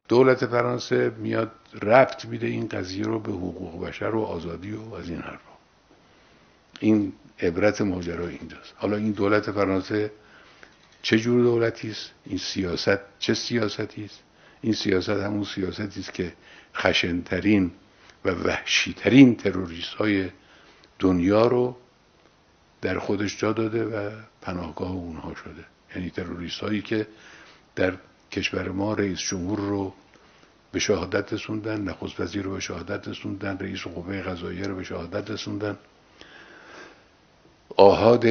دولت فرانسه میاد ربط میده این قضیه رو به حقوق بشر و آزادی و از این حرفا. این عبرت ماجرا اینجاست. حالا این دولت فرانسه چه جور دولتی است؟ این سیاست چه سیاستی است؟ این سیاست همون سیاستی است که خشنترین و وحشیترین تروریست های دنیا رو در خودش جا داده و پناهگاه اونها شده. یعنی تروریست هایی که در کشور ما رئیس جمهور رو به شهادت رسوندن، نخست وزیر رو به شهادت رسوندن، رئیس قوه قضاییه رو به شهادت رسوندن، آحاد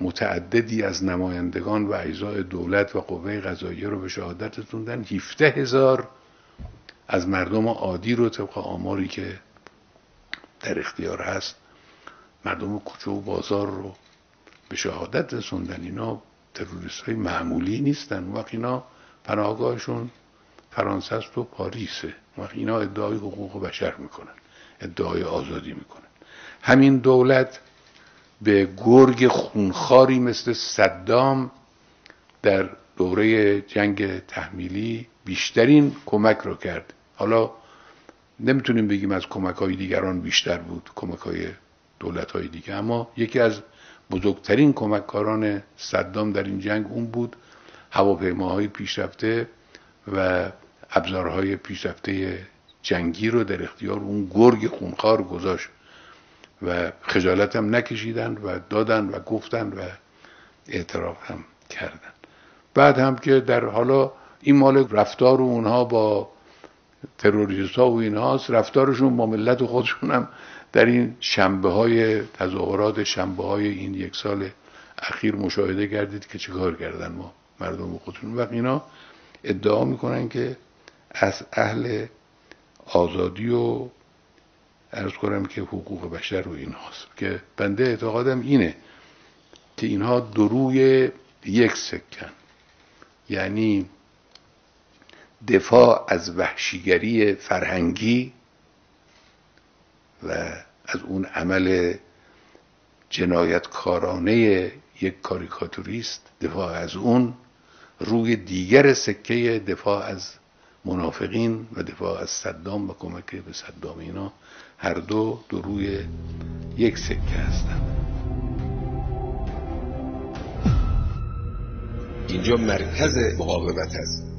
متعددی از نمایندگان و اعضای دولت و قوه قضاییه رو به شهادت رسوندن، 17,000 از مردم عادی رو طبق آماری که در اختیار هست، مردم کوچه و بازار رو به شهادت رسوندن. اینا تروریست های معمولی نیستن. وقت اینا پناهگاهشون فرانسه است و پاریسه. وقت اینا ادعای حقوق بشر میکنن، ادعای آزادی میکنن. همین دولت به گرگ خونخواری مثل صدام در دوره جنگ تحمیلی بیشترین کمک رو کرد. حالا نمیتونیم بگیم از کمک‌های دیگران بیشتر بود، کمک‌های دولت‌های دیگه، اما یکی از بزرگترین کمککاران صدام در این جنگ اون بود. هواپیماهای پیشرفته و ابزارهای پیشرفته جنگی رو در اختیار اون گرگ خونخوار گذاشت و خجالت هم نکشیدن و دادن و گفتن و اعتراف هم کردن. بعد هم که در حالا این مال رفتار اونها با تروریست ها و اینهاست، رفتارشون با ملت خودشون هم در این شنبه های تظاهرات شنبه های این یک سال اخیر مشاهده کردید که چیکار کردن ما مردم خودشون. وقت اینا ادعا میکنن که از اهل آزادی و عرض کنم که حقوق بشر و اینهاست، که بنده اعتقادم اینه که اینها دو روی یک سکن. یعنی دفاع از وحشیگری فرهنگی و از اون عمل جنایتکارانه یک کاریکاتوریست، دفاع از اون، روی دیگر سکه دفاع از منافقین و دفاع از صدام و کمک به صدام. اینا هر دو روی یک سکه هستند. اینجا مرکز مقاومت است.